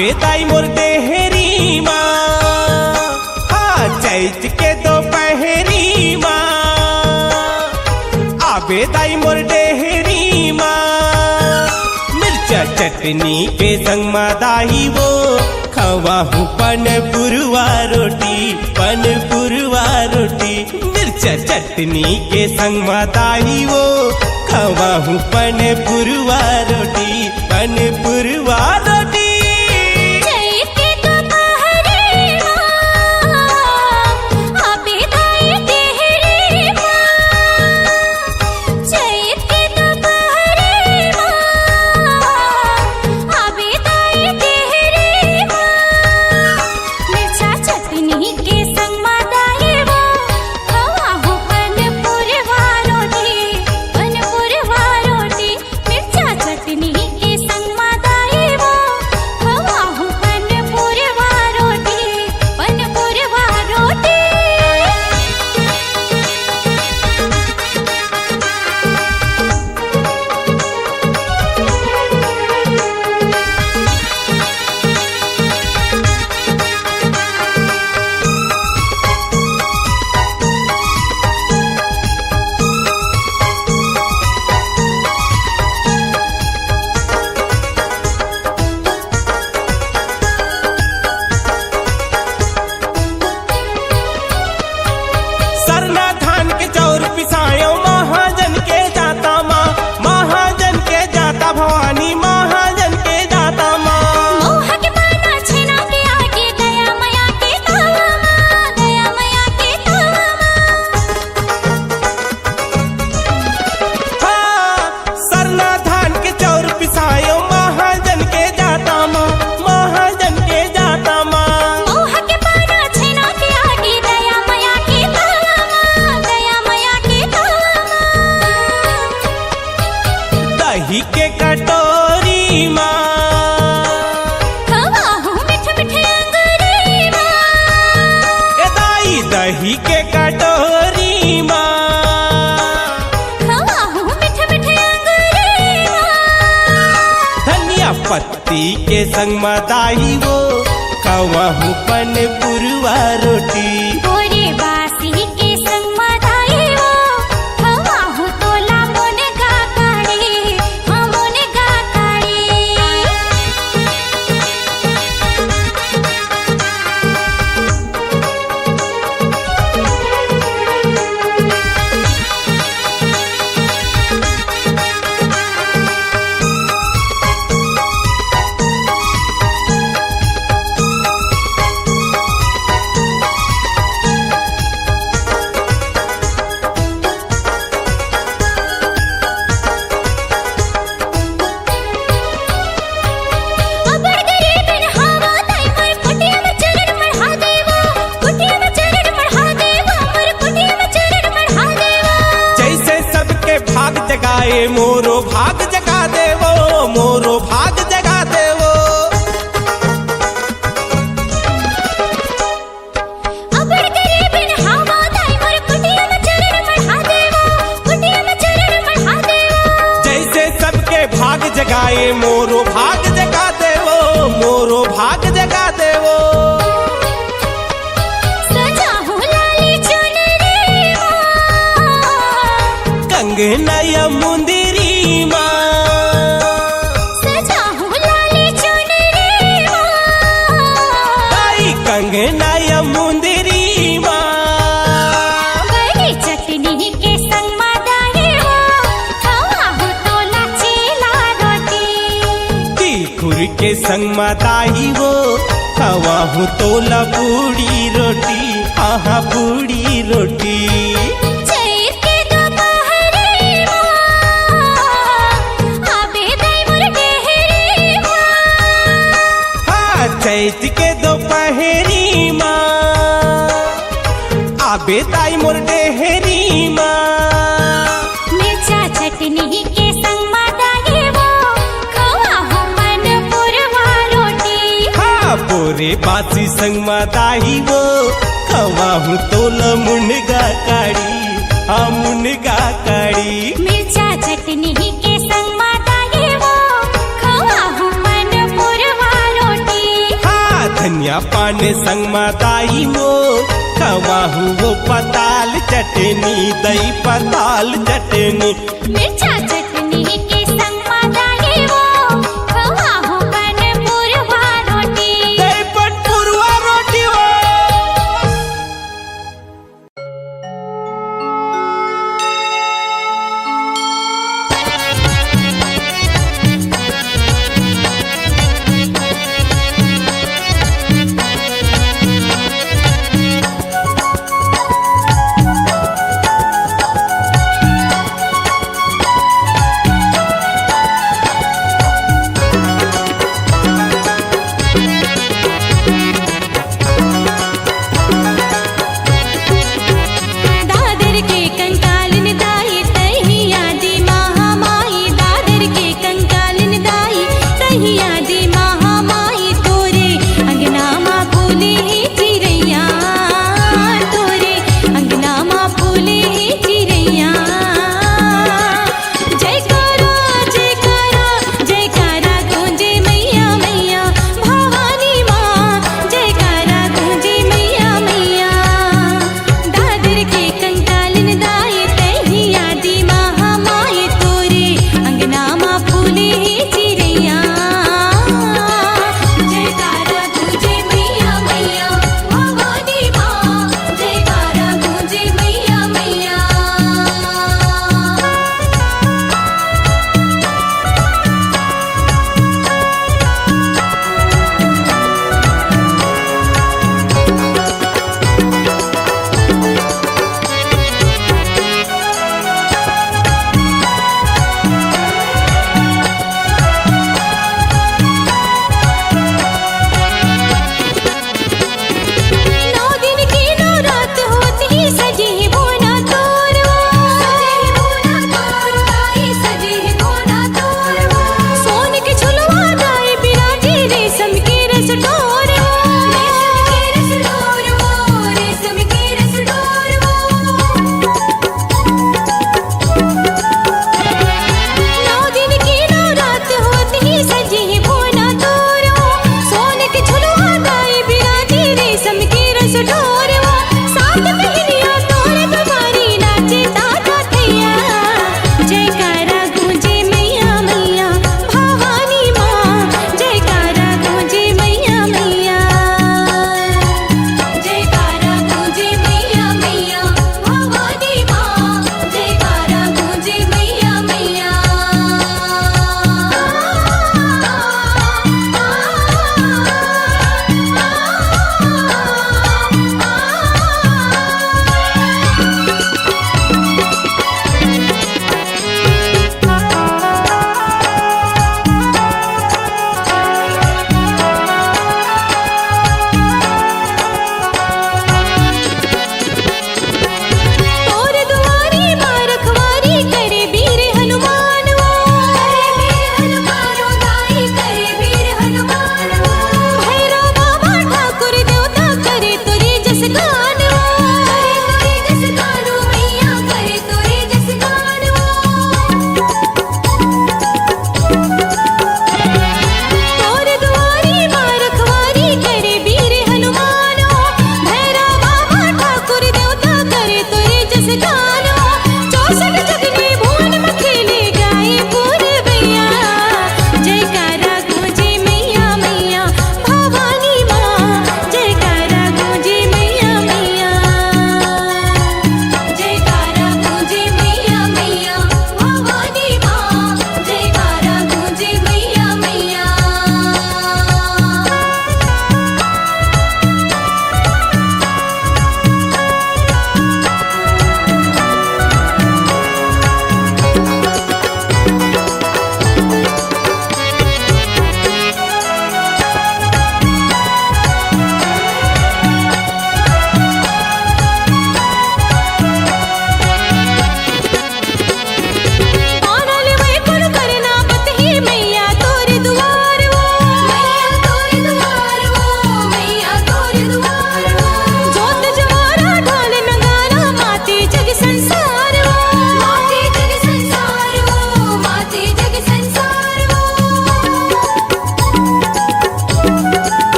आबेदाई मोर देहरी माँ, हाँ चैत के दोपहरी माँ, आबेदाई मोर देहरी माँ। मिर्चा चटनी के संग मदाही वो खवाहू पनपुरवा रोटी, पनपुरवा रोटी। मिर्चा चटनी के संग मदाही वो खवाहू पनपुरवा रोटी, पनपुरवा रोटी। दही के कटोरी माँ, खवाहू मीठे मीठे अंगूरी माँ। ए दाई दही के कटोरी माँ, खवाहू मीठे मीठे अंगूरी माँ। धनिया पत्ती के संग मदाही वो खवाहू पनपुरवा रोटी। गोरे बासी के संग मदाही वो खवाहू तोला मुनगा काढ़ी, हाँ मुनगा काढ़ी। जगाए मोरो भाग जगा देवो, मोरो भाग जगा देवो। अबर गरीबिन हावा दाई मोर कुटिया में चरण बढ़ा देवो, कुटिया में चरण बढ़ा देवो। जैसे सबके भाग जगाए मोरो भाग जगा देवो, मोरो भाग जगा देवो। सजाहू लाली चुनरी माँ, कंगना या मुंदरी माँ, सजाहू लाली चुनरी माँ। दाई कंगना या मुंदरी माँ। गरी चटनी के संग मदाही वो खवाहू तोला चीला रोटी। तीखुर के संग मदाही वो खवाहू तोला पूड़ी रोटी, आहा पूड़ी रोटी। चैत के दोपहरी माँ, आबेदाई मोर देहरी माँ। हाँ चैत के दोपहरी माँ, आबेदाई मोर देहरी माँ। मिर्चा चटनी के संग मदाही वो खवाहू पनपुरवा रोटी। हाँ बोरे बासी संग मदाही वो खवाहू तोला मुनगा काढ़ी, हाँ मुनगा काढ़ी। मिर्चा चटनी के संग मदाही वो खवाहू पनपुरवा रोटी। पान संग मताई मोर खवाहू वो पताल चटनी दही पताल चटनी मिर्चा चटनी के संग मदाई वो खवाहू बन पुरवा रोटी दही पन पुरवा रोटी हो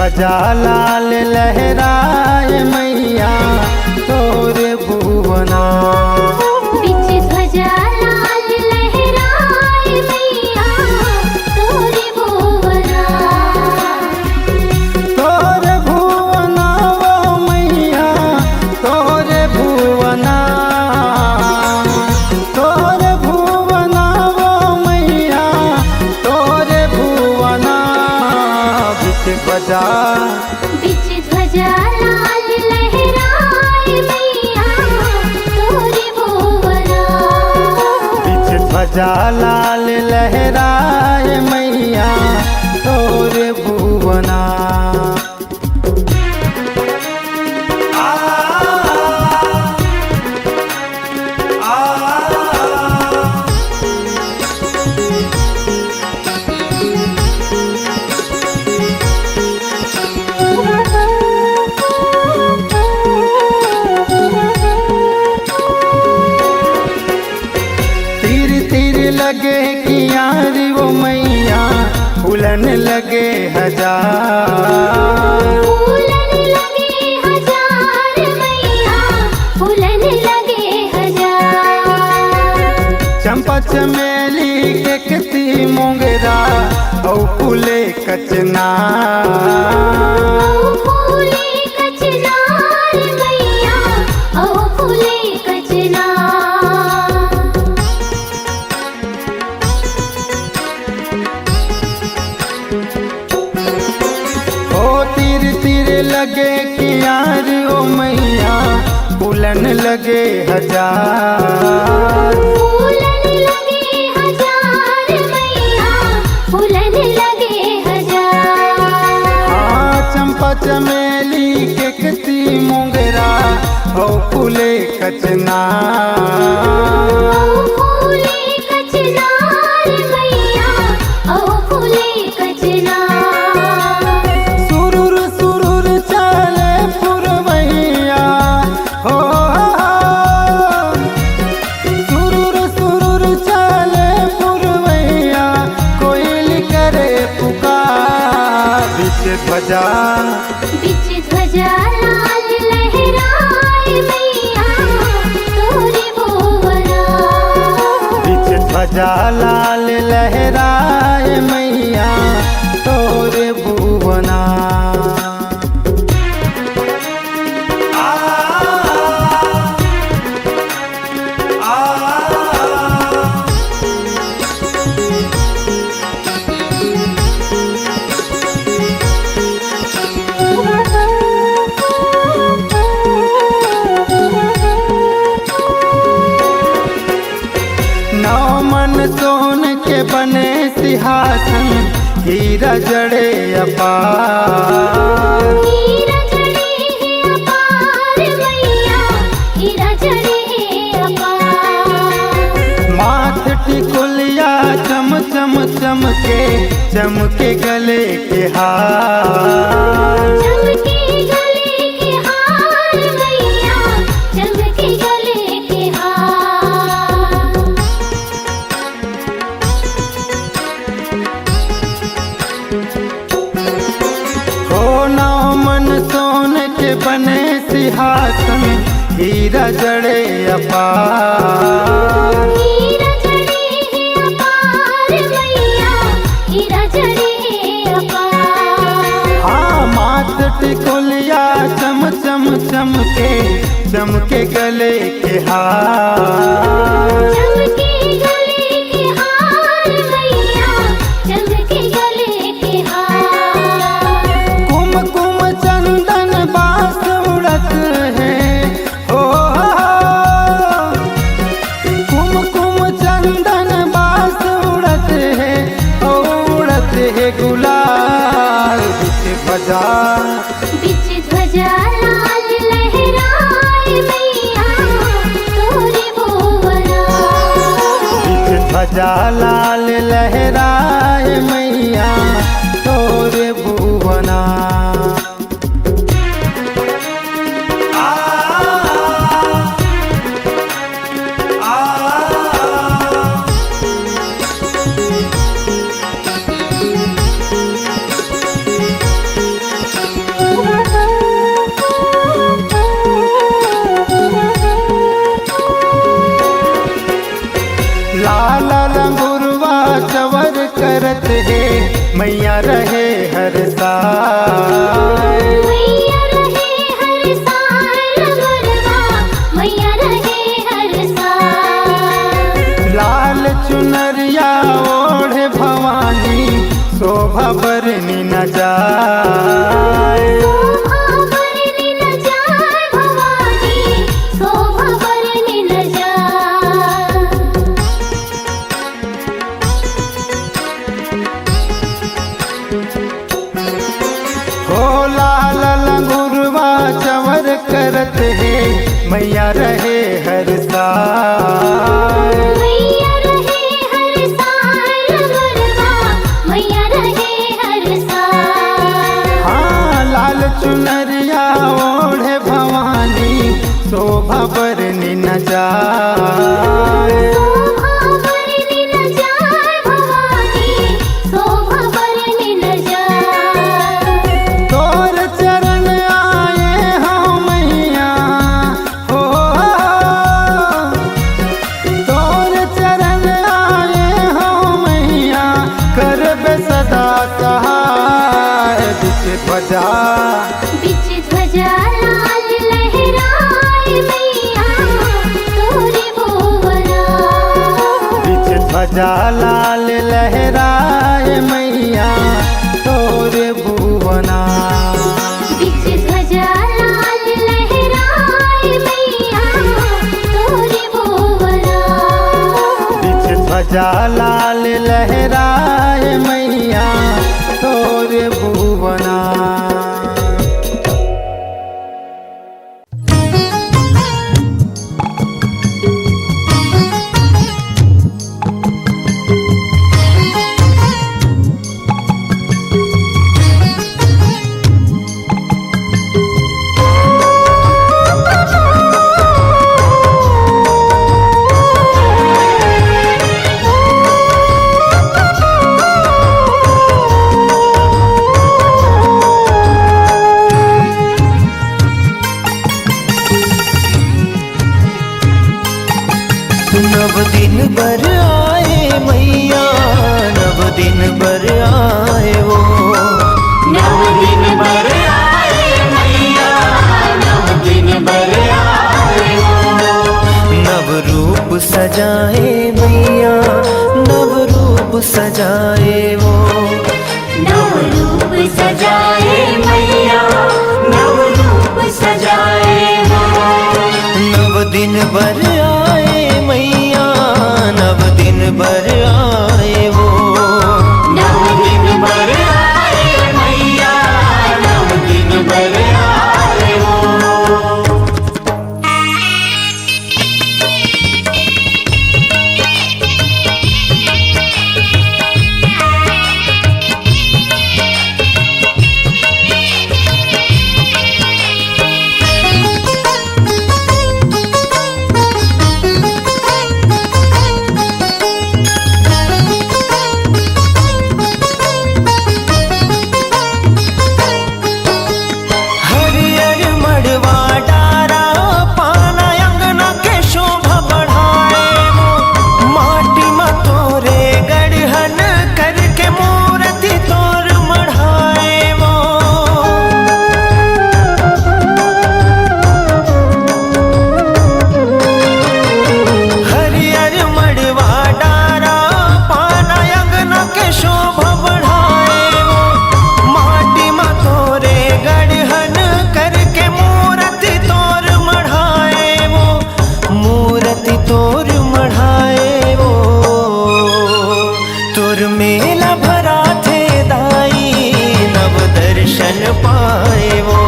ध्वजा लाल लहराए मैया तोरे भुवना। बिच ध्वजा लाल लहराए मैया तोरे भुवना। तोरे भुवना वो मैया तोरे भुवना। तोरे भुवना वो मैया तोरे भुवना। बिच ध्वजा बिच ध्वजा लाल लहराए मैया तोरे भुवना। बिच ध्वजा लाल लहराए मैया तोरे भुवना। तीर तीर लगे कियारी वो मैया फूलन लगे हजार। फूलन लगे हजार मैया फूलन लगे हजार। चंपा चमेली के कती मोंगरा औ फूले कचना। ओ फूले कचनार मैया ओ फूले कचनार। ओ तीर तीर लगे कियारी ओ मैया फूलन लगे हजार। फूलन लगे हजार मैया फूलन लगे हजार। चंपा चमेली के कती मोंगरा ओ फूले कचना। ओ फूले कचनार मैया ओ फूले कचनार। सुरुर सुरुर चले पुरवैया हो। सुरुर सुरुर चले पुरवैया कोयल करे पुकार। बिच ध्वजा बिच ध्वजा लाल लहराए मैया तोरे भुवना। बिच ध्वजा लाल लहराए मैया तोरे भुवना। नौ मन सोन के बने सिंहासन हीरा जड़े अपार। हीरा जड़े है अपार मैया हीरा जड़े है अपार। माथ टिकुलिया चम चम चमके चमके गले के हार। चमके गले के हार मैया चमके गले के हार। हो नौ मन सोन के बने सिंहासन हीरा जड़े अपार। हीरा जड़े है अपार मैया हीरा जड़े है अपार। हाँ माथ टिकुलिया चम चम चमके चमके गले के हार। चमके गले के हार मैया चमके गले के हार। कुमकुम चंदन बास उड़त है हो। कुमकुम चंदन बास उड़त है ओ उड़त है गुलाल। बिच ध्वजा बिच ध्वजा लाल लहराए मैया तोरे भुवना। बिच ध्वजा लाल लहराए मैया तोरे भुवना। मैया रहे हर साल। मैया रहे हर साल गरबा, मैया रहे हर साल। लाल चुनरिया ओढ़े भवानी शोभा बरनी न जाए। शोभा बरनी न जाए भवानी, शोभा बरनी न जाए। हो लाल लंगुरवा चवर करत है मैया रहे हर साल। मैया रहे हर साल गरबा, मैया रहे हर साल। हाँ लाल चुनरिया ओढ़े भवानी शोभा बरनी न जाए। शोभा बरनी न जाए भवानी, शोभा बरनी न जाए। तोर चरण आए हाँ मैया हो, तोर चरण आए हाँ मैया करबे सदा सहाय। बिच ध्वजा बिच ध्वजा लाल लहराए मैया तोरे भुवना। बिच ध्वजा लाल लहराए मैया तोरे भुवना। बिच ध्वजा लाल लहराए मैया तोरे भुवना। बिच ध्वजा लाल लहराए मैया तोरे भुवना। नव दिन बर आए मैया, नव दिन बर आए वो। नव दिन बर आए मैया, नव दिन बर आए हो। नव रूप सजाए मैया, नव रूप सजाए वो। नव रूप सजाए मैया, नव रूप सजाए हो। नव दिन बर आए मैया, नव दिन बर आए वो। नव दिन बर आए मैया, नव दिन बर आए हो। हरियर मड़वा डारा पाना अंगना के शोभा बढ़ाए वो। माटी में तोरे गढ़हन करके मूर्ति तोर मढ़ाए वो। हरियर मड़वा डारा पाना अंगना के शोभा बढ़ाए वो। माटी में तोरे गढ़हन करके मूर्ति तोर मढ़ाए वो। मूर्ति तोर मढ़ाए वो। तोर मेला भरा थे दाई, नव दर्शन पाए वो।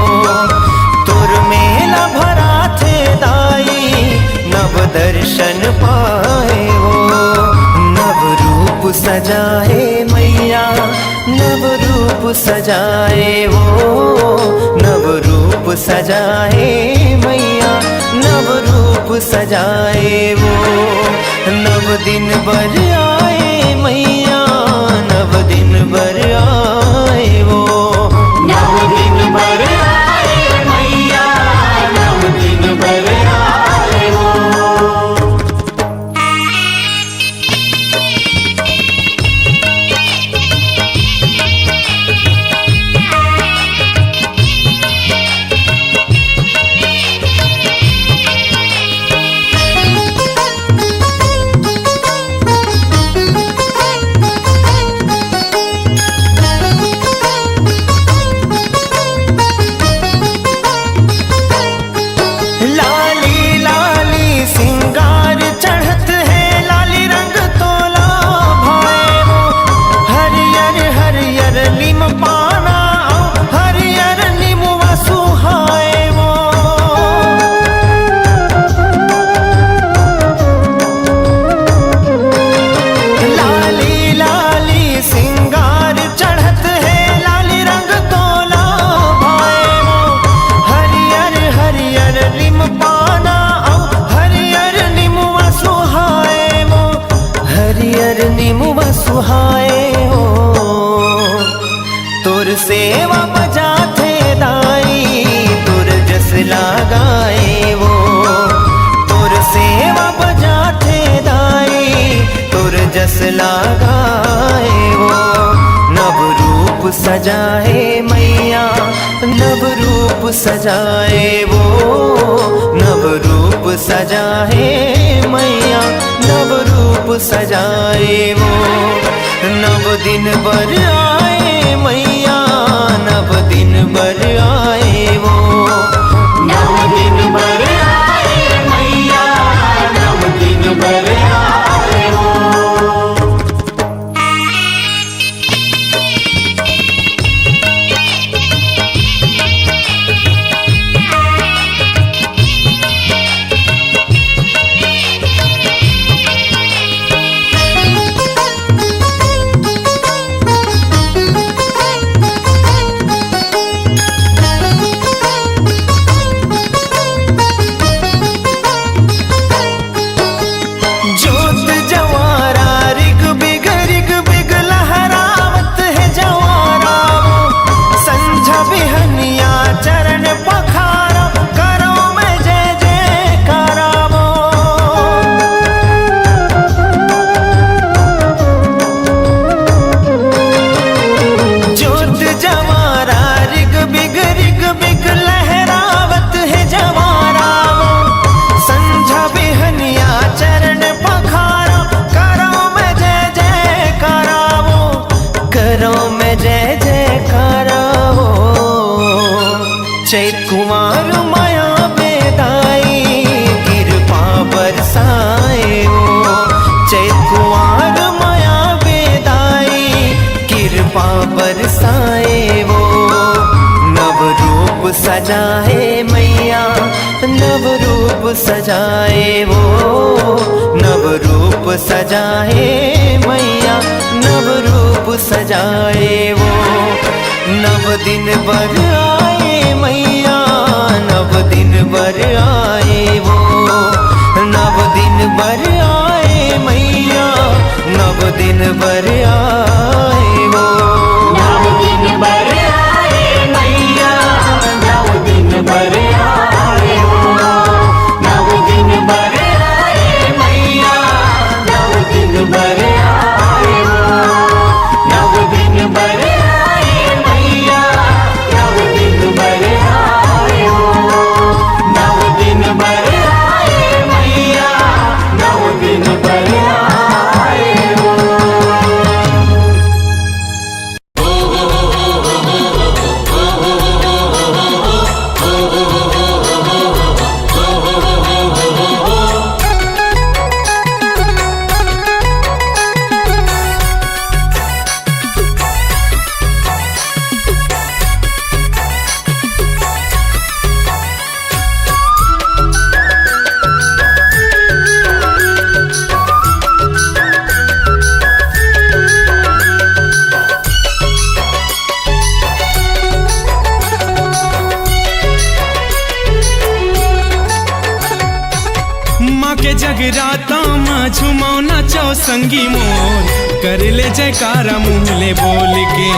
तोर मेला भरा थे दाई, नव दर्शन पाए वो। नव रूप सजाए मैया, नव रूप सजाए वो। नव रूप सजाए मैया, नव रूप सजाए वो। नव दिन बर आए मैया, नव दिन बर आए वो। नव दिन बर आए मैया, नव दिन बर आए हो। प्रेमुआ सुहाए हो तोर सेवा बजाथे दाई तोर जस लगाए वो तोर सेवा बजाथे दाई तोर जस लगाए वो नव रूप सजाए मैया नव रूप सजाए वो नव रूप सजाए मैया नव रूप सजाए वो नव दिन बर आए मैया नव दिन बर आए वो नव दिन बर आए मैया नव दिन बर आए हो चैत कुमार माया बेदाई कृपा बरसाए वो चैत कुमार माया बेदाई कृपा बरसाए वो नव रूप सजाए मैया नव रूप सजाए वो नव रूप सजाए मैया नव रूप सजाए वो नव दिन बर आए मैया नव दिन बर आए वो नव दिन बर आए मैया नव दिन बर आए वो नव दिन बर आए मैया नव दिन बर आए हो नव दिन बर आए मैया नव दिन बर आए हो नव दिन बर आए मैया नव दिन बर आए हो नव दिन बर आए मैया नव दिन बर आए हो माँ के जगराता माँ झुमाओ नाचो संगी मोर कर ले जयकारा मुँह ले बोल के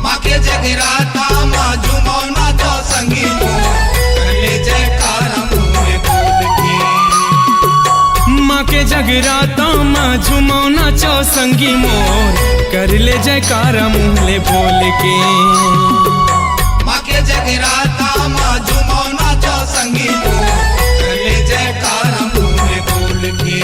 माँ के जगराता माँ झुमाओ नाचो संगी मोर कर ले जयकारा मुँह में बोल के माँ के जगराता माँ झुमाओ नाचो संगी मोर कर ले जयकारा मुँह ले बोल के माँ के जगराता माँ झुमाओ नाचो संगी मोर कर ले जयकारा मुँह में बोल के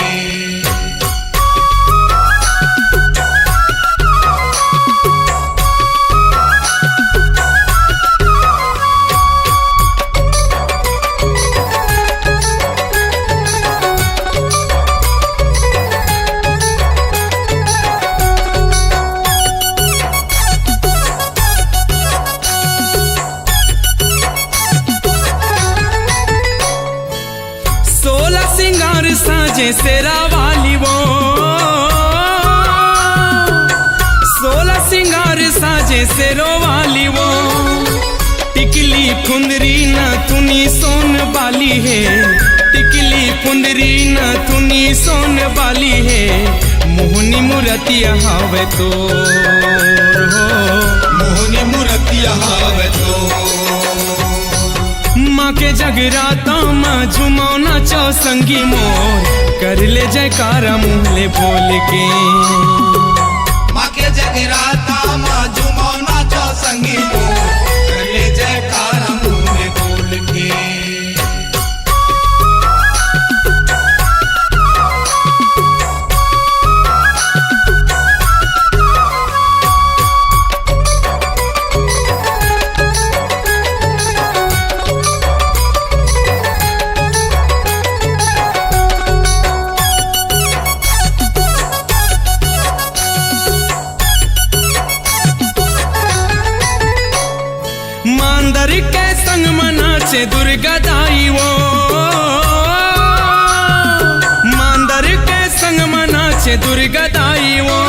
साजे सेरा वाली वो 16 सिंगार साजे सेरो वाली वो टिकली फुंदरी न तुनी सोन वाली है टिकली फुंदरी न तुनी सोन वाली है मोहनी मूर्तिया हावे तोर हो मोहनी मूर्तिया हावे तो माँ के जगराता माँ झुमाओ नाचो संगी मोर कर ले जयकारा मुँहले बोल के माँ के जगराता माँ झूमो नाचो संगी मोर कर ले जयकारा मुँह में बोल के मांदर के संग मनाचे दुर्गा दाई वो मांदर के संग मनाचे दुर्गा दाई वो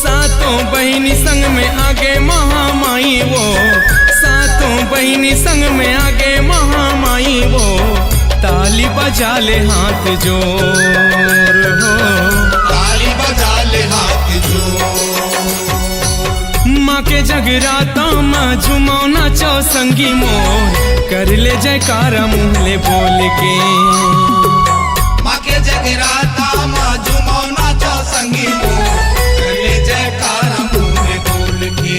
सातों बहिनी संग में आगे महामाई वो सातों बहिनी संग में आगे महामाई वो ताली बजा ले हाथ जोर हो ताली बजा ले हाथ जोर माँ के जगराता माँ झुमाओ नाचो संगी मोर कर ले जयकारा मुँहले बोल के माँ के जगराता माँ झूमो नाचो संगी मोर कर ले जयकारा मुँह में बोल के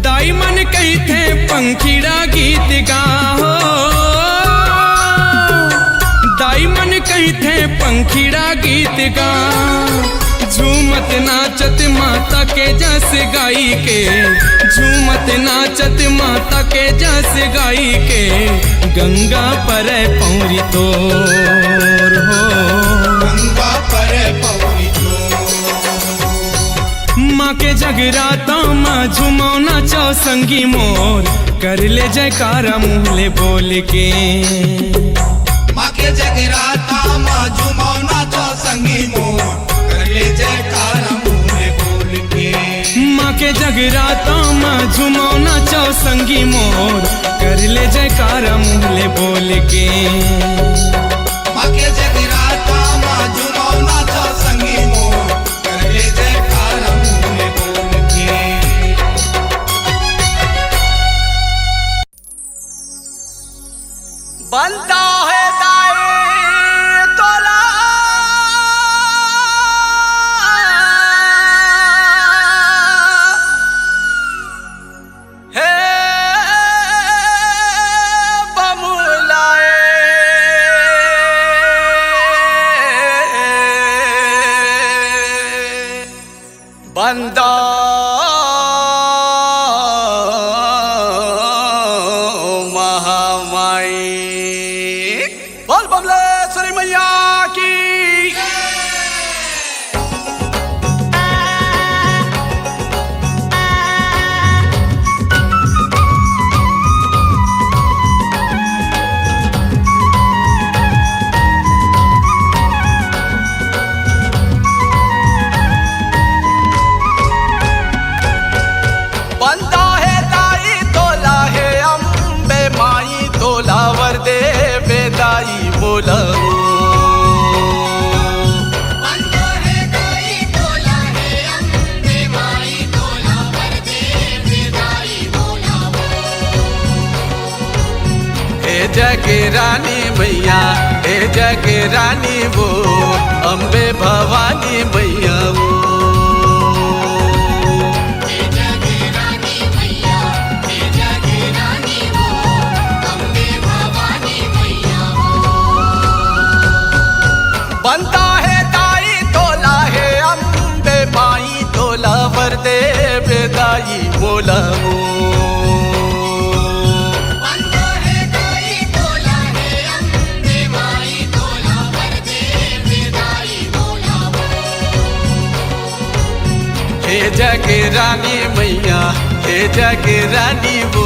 दाई मन कही थे पंखीड़ा गीत गाओ दाई मन कही थे पंखीड़ा गीत गा झूमत नाचत माता के जस गाई के झूमत नाचत माता के जस गाई के गंगा पर पौरी तोर हो गंगा पर पौरी तो माँ के जगराता माँ झुमाओ नाचो संगी मोर कर ले जयकारा मुँहले बोल के माँ के जगराता माँ झूमो नाचो संगी मोर कर ले जयकारा मुँह में बोल के माँ के जगराता माँ झुमाओ नाचो संगी मोर कर ले जयकारा मुँहले बोल के माँ के जगराता माँ झूमो नाचो संगी मोर कर ले जयकारा मुँह में बोल के बनता है दाए तोला हे बमुलाए बंदा बोल बमलेश्वरी मैया की बनता है दाई तोला है अम्बे माई तोला वरदे बेदाई बोला जगे रानी मैया हे जगे रानी वो अम्बे भवानी मैया वो बनता है दाई तोला है अम्बे माई तोला वरदे बेदाई बोला वो जग रानी मैया, हे जग रानी वो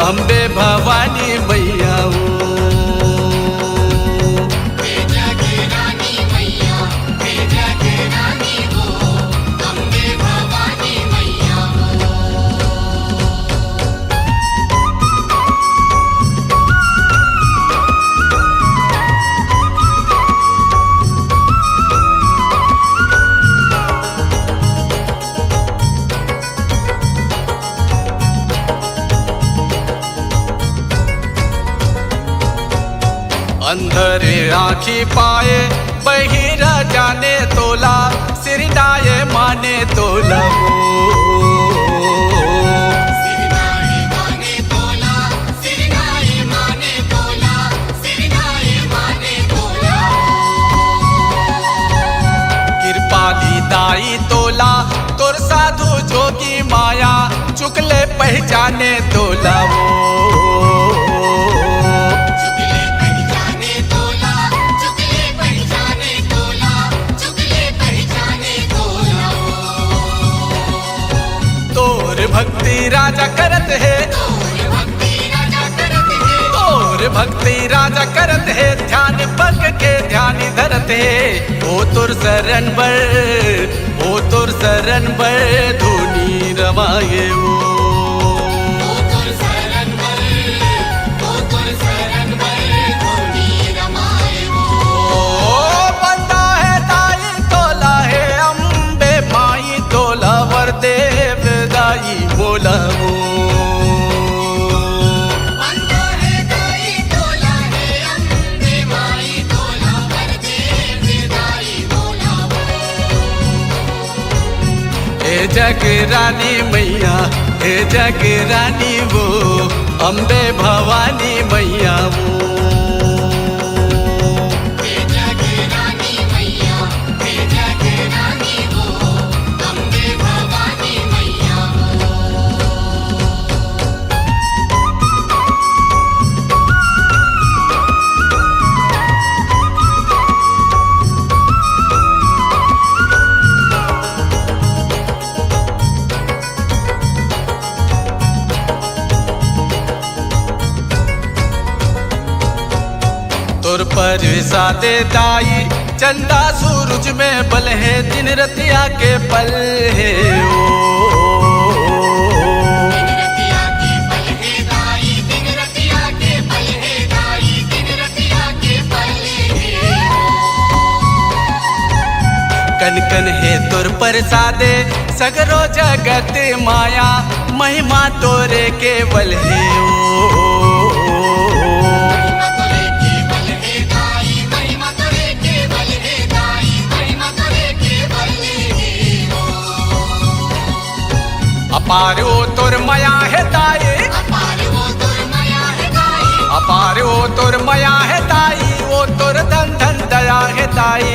अम्बे भवानी मैया वो। अंधरे आँखी पाए बहिरा जाने तोला, सिरनाए माने तोला वो। कृपाली दाई तोला तोर साधु जोगी माया, चुकले पहचाने तोला वो। भक्ति राजा करत है, और भक्ति राजा करत है, ध्यान पग के ध्यान धरत है। ओ तुर शरण बर, ओ तुर शरण बर धुनी रमाए वो। बंदा है दाई तोला है, अम्बे माई तोला वर देव दाई बोला वो। बंदा है दाई तोला है, अम्बे माई तोला वर देव दाई बोला वो। हे जग रानी मैया, हे जग रानी वो अम्बे भवानी मैया वो। तोर पर सादे दाई चंदा सूरज में बल है, दिन रतिया के पल है ओ। दिन रतिया के पल है दाई, दिन रतिया के पल है दाई, दिन रतिया के पल है। कन कन है तोर पर सादे सगरो जगत माया, महिमा तोरे केवल है ओ। अपार ओ तोर माया है दाई, अपार वो तोर माया है दाई, अपार ओ तोर माया है दाई, ओ तोर धन धन दया है दाई।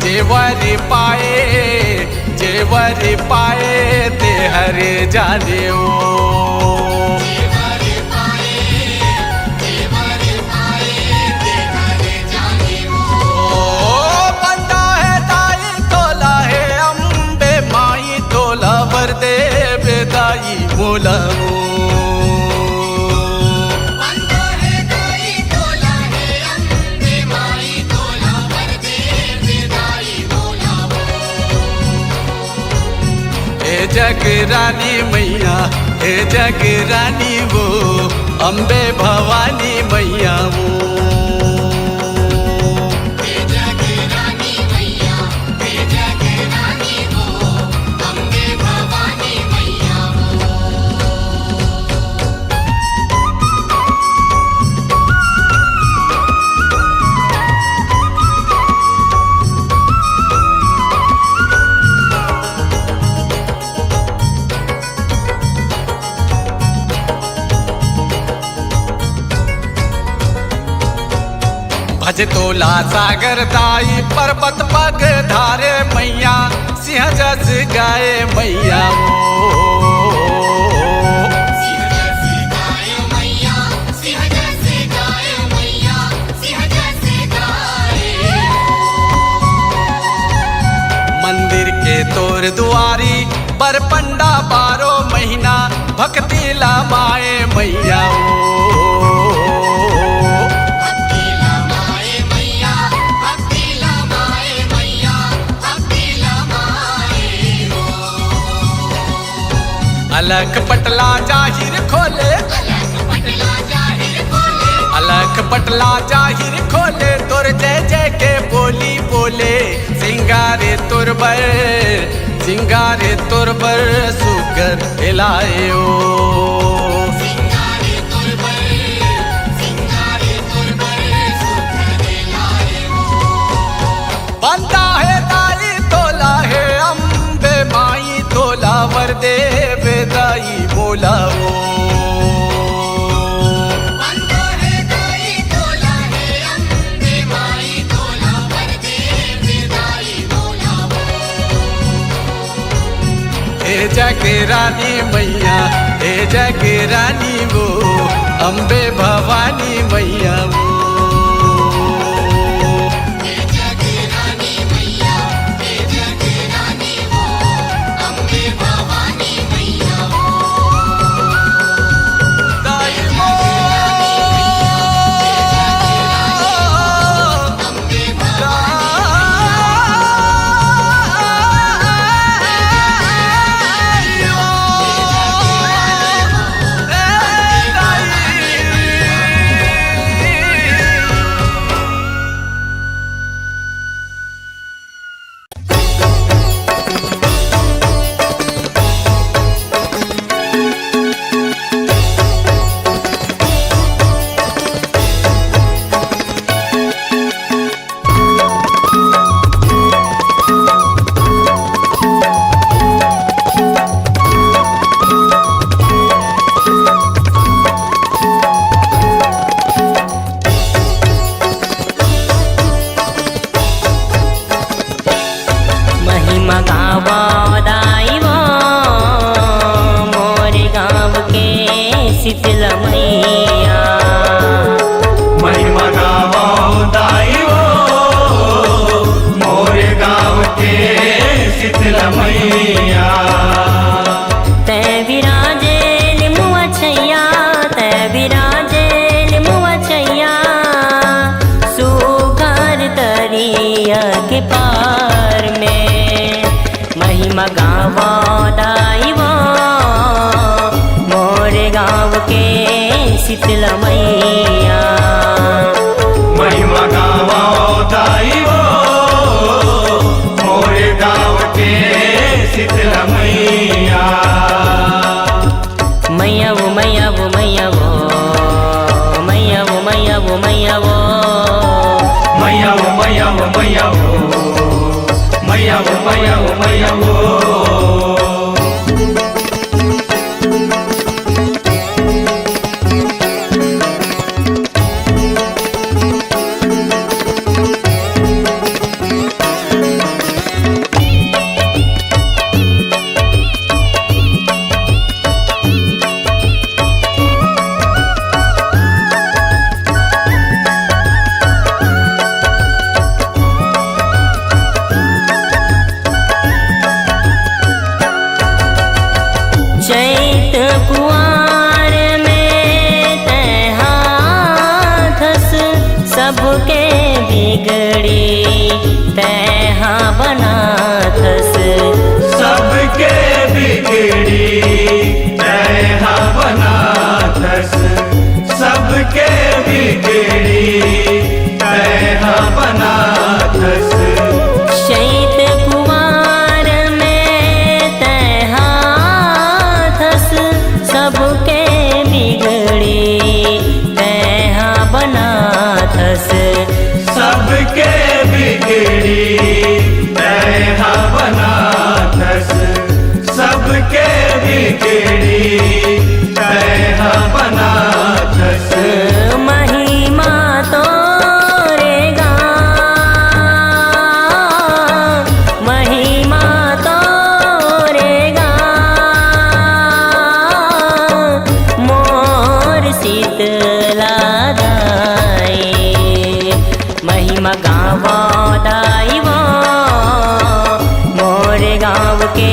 जेवर पाए, जेवर पाए ते हरे जाने ओ। जेवर पाए, जेवर पाए ते हरे जाने वो। बंदा है दाई तोला है, अम्बे माई तोला वर देव दाई बोला वो। बंदा है दाई तोला है, अम्बे माई तोला वर देव दाई बोला वो। हे जग रानी मैया, हे जग रानी वो अम्बे भवानी मैया वो। हे जग रानी मैया, हे जग रानी वो अम्बे भवानी मैया वो। भज तोला सागर दाई पर्वत पग धारे मैया, सिंह जस गाए मैया वो। सिंह जैसे गाए मैया, सिंह जैसे गाए मैया, सिंह जैसे गाए। मंदिर के तोर दुआरी बरपंडा 12 महीना भक्तिला माए मैया भक्ति लमाए मैया, भक्ति लमाए मैया, भक्ति लमाए हो। अलख पटला जाहिर खोले, अलग पटला जाहिर खोले, अलख पटला जाहिर खोले, तोर जय जय के बोली बोले, सिंगारे तुरबर सिंगारे तुरबर सुगर हिलाए ओ सिंगारे तुरबर सुखद लाए हो। बंदा है दाई तोला है अम्बे माई तोला वरदे बेदाई बोलाओ बंदो है दाई तोला है अम्बे माई तोला वरदे बेदाई बोलावो। हे जगे रानी मैया, हे जगे रानी वो अम्बे भवानी मैया वो हे जगे रानी मैया, हे जगे रानी वो अम्बे भवानी मैया वो। दाई वो अम्बे भवानी महिमा गावा दाई वो मोरे गाँव के शीतल मैया महिमा गावो दाई वो मोरे गाँव के शीतल मैया तै विराजे निमुआ छैया तै विराजे निमुआ छैया सुगर दरिया के पार में महिमा गावा दाई वो मोरे गाँव के शीतल मैया महिमा गावो दाई वो मोरे गाँव के शीतल मैया मैया वो मैया वो मैया वो मैया वो मैया वो मैया वो मैया वो मैया वो मैया वो मैया वो मैया वो मैया वो चैत कुआर में तैहाथस सबके बिगड़ी तैहा बनाथस सबके बिगड़ी तैहा बनाथस सबके बिगड़ी तैहा बनाथस चैत कुआर में तैहाथस सबके बिगड़ी तैहा बनाथस सबके बिगड़ी तैहा बनाथस सबके बिगड़ी तैहा बनाथस महिमा तोरे गान महिमा तोरे गान मोर शीतला दाई महिमा गावा दाई वो मोरे गाँव के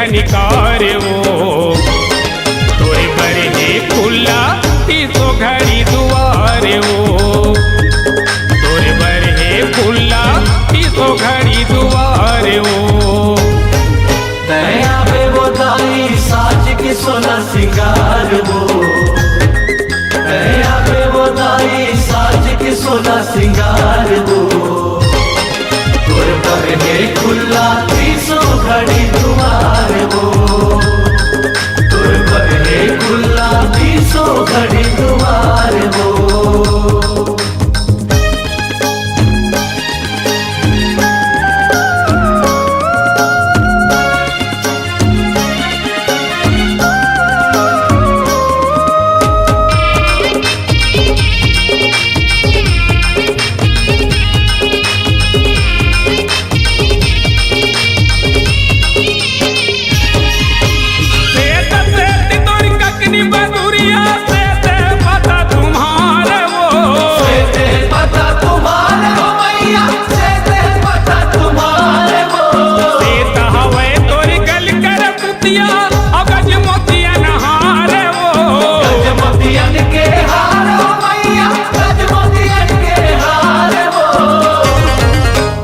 घनिकार वो तोरे बरहे खुला तीसो घड़ी दुआर वो तोरे बरहे खुला तीसो घड़ी दुआर वो दया पे वो दाई साज के सोना सिंगार वो दया पे वो दाई साज के सोना सिंगार वो तोर पर है खुला तीसो घड़ी दुआर वो तोर पर है खुला तीसो घड़ी दुआर वो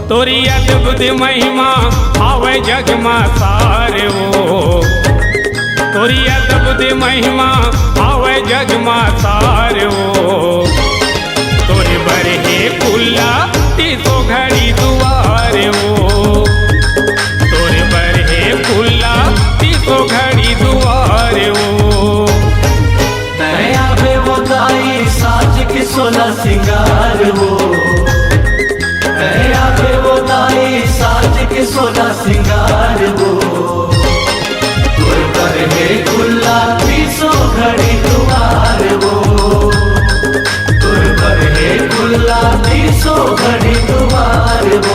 तोरी अद्भुत महिमा आवे जग में सारे वो तोरी अद्भुत महिमा आवे जग में सारे वो तोरे बरहे खुला तीसो घड़ी दुआर वो तोरे बरहे खुला तीसो घड़ी दुआर वो दया पे वो दाई साज के सोना सिंगार वो दया पे वो दाई साज के सोना सिंगार वो तोर पर है खुला तीसो घड़ी दुआर वो तोर पर है खुला तीसो घड़ी दुआर वो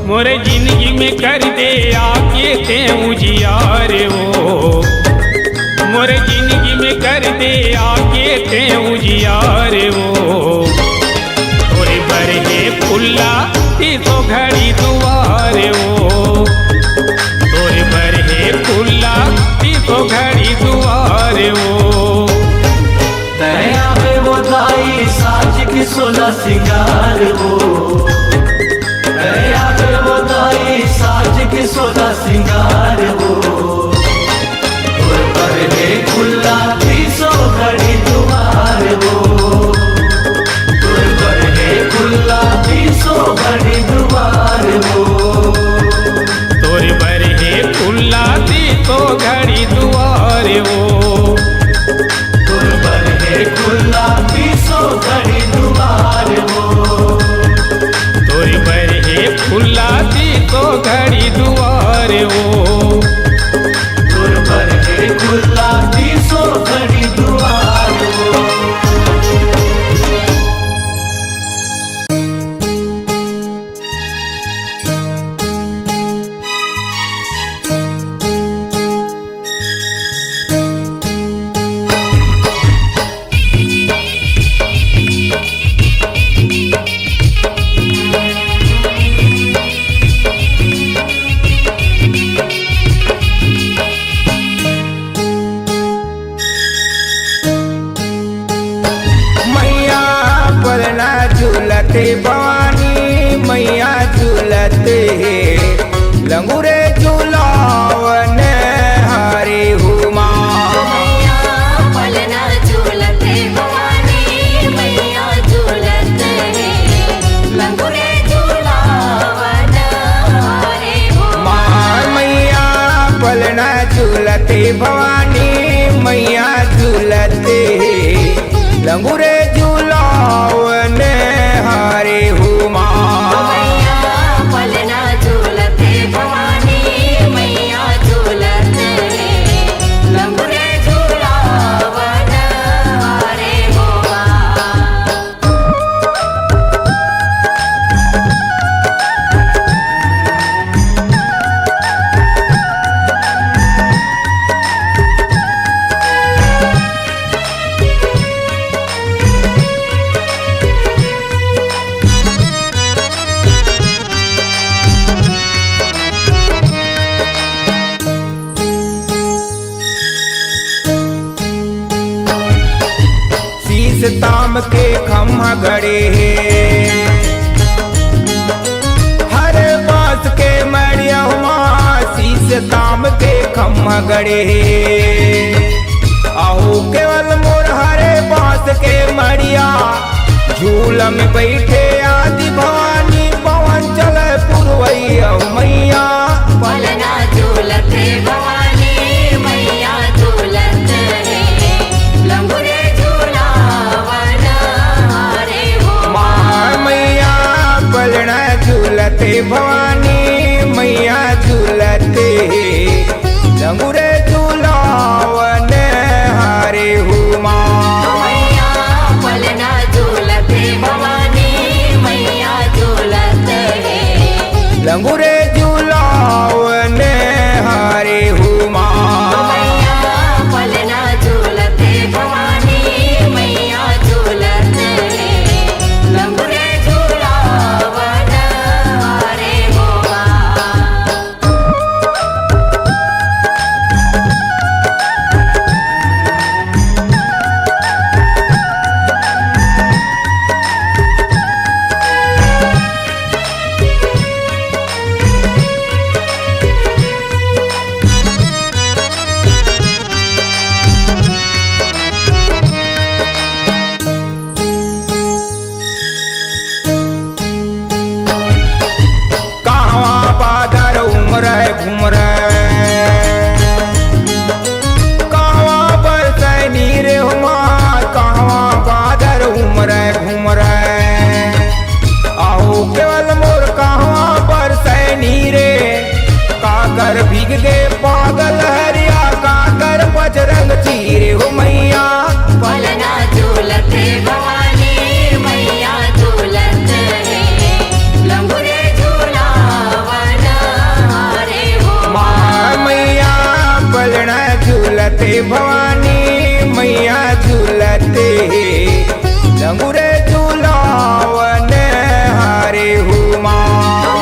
मोरे जिंदगी में कर दे आके ते उजियार वो मोरे जिंदगी में कर दे आके ते उजियार वो तोरे बरहे खुला तीसो घड़ी दुआर वो तोरे बरहे खुला तीसो घड़ी दुआर वो दया पे वो दाई साज के सोना सिंगार वो दया पे वो दाई साज के सोना सिंगार वो तोर पर है खुला तीसो घड़ी दुआर वो तोर पर है खुला तीसो घड़ी दुआर वो तोरे बरहे खुला तीसो घड़ी दुआर वो तोर पर है खुला तीसो घड़ी दुआर वो तोरे बरहे खुला तीसो घड़ी दुआर वो तोर पर है खुला तीसो घड़ी दुआर वो झूलते भवानी मैया झूलते लंगूरे झूलावन हरे हुमा पलना झूलते भवानी मैया झूलते लंगूरे झूलावन के खम्हा गड़े हरे बांस के मड़िया शीश ताम के खम्हा गड़े आहू केवल मोर हरे बांस के मड़िया झूला में बैठे आदि भवानी पवन चले पुरवैया मैया पलना झूलत है भवानी मैया झूलत है लंगुरे झूलावन रे हो माँ मैया पलना झूलते भवानी मैया झूलते लंगुरे झूलावन हरे हो माँ मैया पलना झूलत है भवानी मैया झूलत है लंगुरे झूलावन हरे हो माँ मैया पलना झूलत है भवानी मैया झूलत है लंगुरे झूलावन रे हो कहाँ बादर उमर घूमर कहाँ बरसै नीर हुआ कहाँ बादर उमर घूमर आओ केवल मोर कहाँ बरसै नीरे काकर भीग गे पागल हरिया काकर बजरंग चीरे हो मैया पलना झूलत है भवानी मैया झूलत है लंगुरे झूलावन रे हो माँ मैया पलना झूलते भवानी मैया झूलते लंगुरे झूलावन हरे हो माँ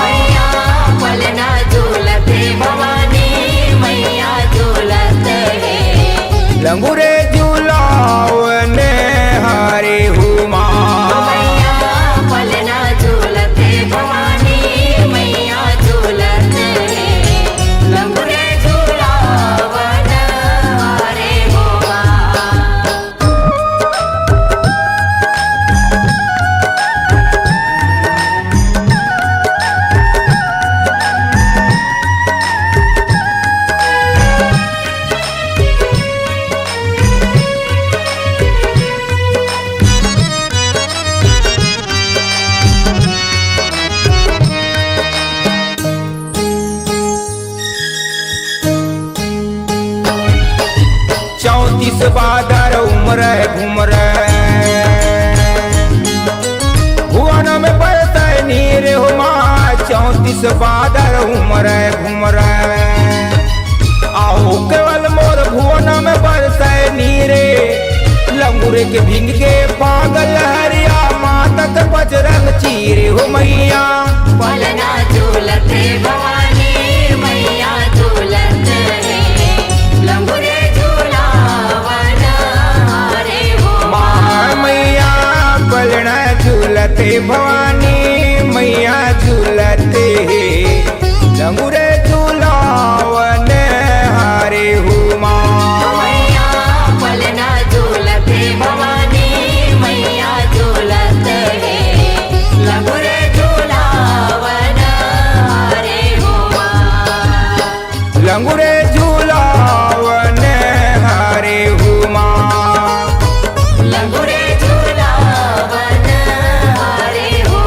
मैया पलना झूलत है भवानी मैया झूलत है लंगुरे झूलावन हरे हो माँ मैया पलना झूलत है भवानी मैया झूलत है लंगुरे झूलावन रे हो चौतीस बादर उमर घूमर भुवन में बरसै नीर हो माँ 34 बादर उमर घूमर आओ केवल मोर भुवन में बरसै नीरे लंगुरे के भींग के पागल हरिया मातक बजरंग चीरे हो मैया पलना झूलत है भवानी मैया झूलत है लंगुरे झूलावन रे हो माँ मैया पलना झूलते भवानी मैया झूलते लंगुरे झूलावन हरे हो माँ मैया पलना झूलत है भवानी मैया झूलत है लंगुरे झूलावन रे हो लंगुरे झूलावन हरे हो माँ लंगुरे झूलावन रे हो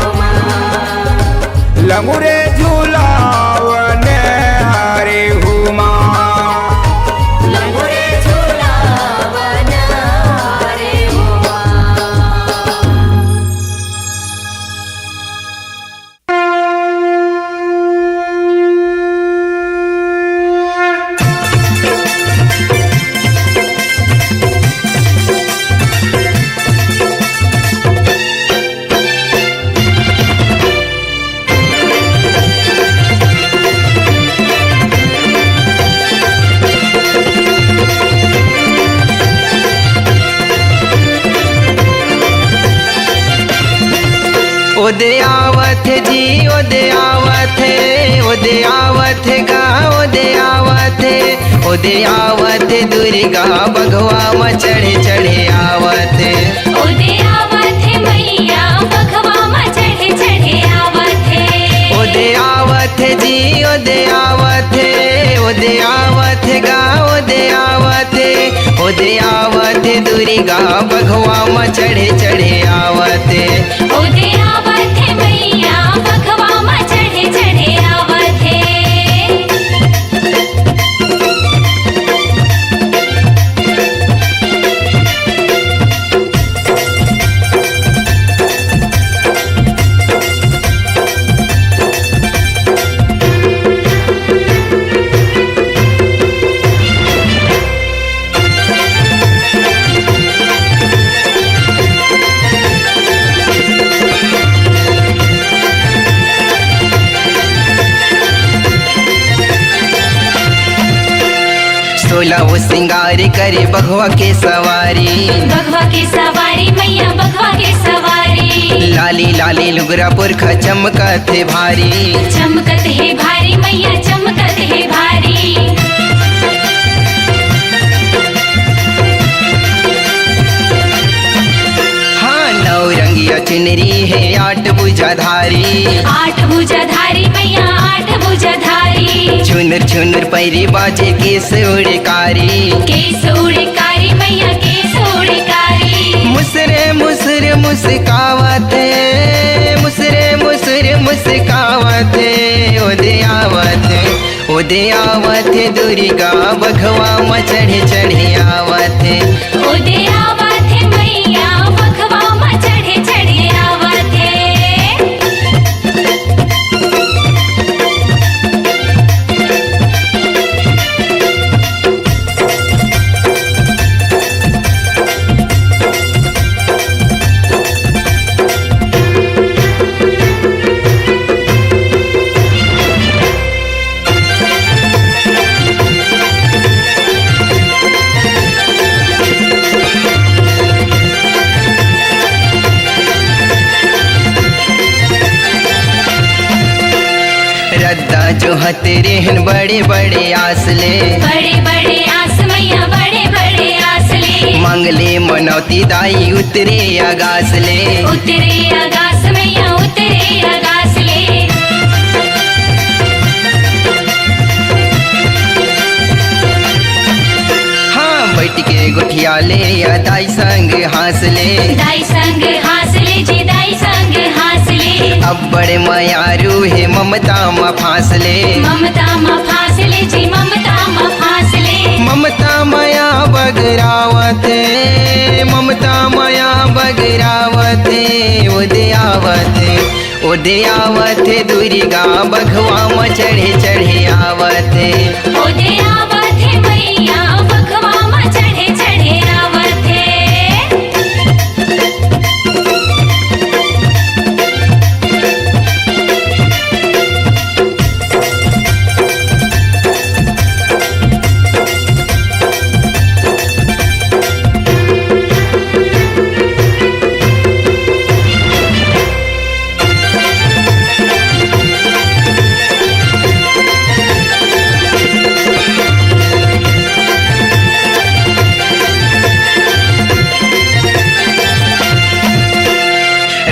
ओदे आवत जी ओदे आवत ओदे आवत गा ओदे आवत दुर्गा बघवा म चढ़े चढ़े आवत ओदे आवत मैया बघवा म चढ़े चढ़े आवत ओदे आवत जी ओदे आवत गा ओदे आवत दुर्गा बघवा म चढ़े चढ़े आवत ओदे आवत मैया बघवा म चढ़े चढ़े आवत सोला वो सिंगार करे बघवा के सवारी बघवा के सवारी मैया बघवा के सवारी लाली लाली लुगरा पुरखा चमकत है भारी चमकत है भारी मैया चमकत है भारी हाँ नौ रंगिया चुनरी है 8 भुजाधारी 8 भुजाधारी मैया 8 भुजाधारी छुनर छुनर पैरी बाजे केस उड़कारी केस उड़कारी मैया केस उड़कारी मुसरे मुसरे मुस्कावत ओदे आवत दुर्गा बघवा म चढ़े चढ़े आवत ओदे आवत मैया बघवा म चढ़े चढ़े आवत रद्दा जो हतेरे हन बड़े बड़े आसले बड़े बड़े आस मैया बड़े बड़े आसले मंगले मनौती दाई उतरे अगासले उतरे आगास मैया उतरे आगासले हाँ बैठ के गुठिया ले या दाई संग हासले दाई संग हासले जी दाई संग हासले अब बड़े मयारू है ममता म फासले ममता म फासले जी ममता म फासले ममता मया बगरावत ओदे आवत दुर्गा बघवा म चढ़े चढ़े आवत ओदे आवत मैया बघवा म चढ़े चढ़े आवत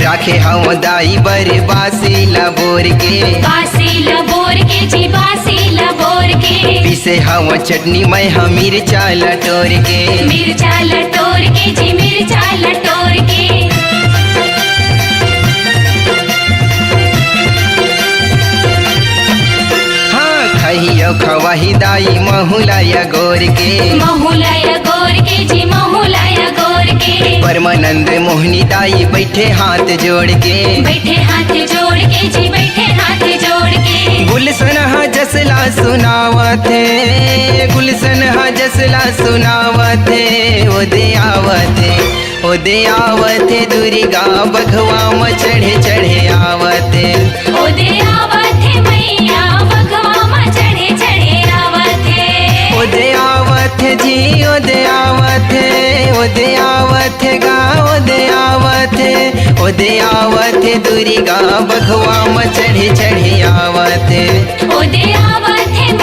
राखे हम दाई बर बासी लबोर के बासी लबोर के जी बासी लबोर के पीसे हम चटनी में हम मिर्चा लटोर के मिर्चा लटोर के जी मिर्चा लटोर के हाँ खहियो खवाही दाई महुलाया गोर के महुलाया गोर के जी महुलाया गोर के परमानंद मोहनी दाई बैठे हाथ जोड़ के बैठे हाथ जोड़ के जी बैठे हाथ जोड़ के गुलशन हा जसला सुनावत गुलशन हा जसला सुनावत ओदे आवत दुर्गा बघवा म चढ़े चढ़े आवत ओदे आवत मैया बघवा म चढ़े चढ़े आवत ओदे आवत जी ओदे आवत गा ओदे आवत ओदे आवत दुर्गा बघवा म चढ़े चढ़े आवत ओदे आवत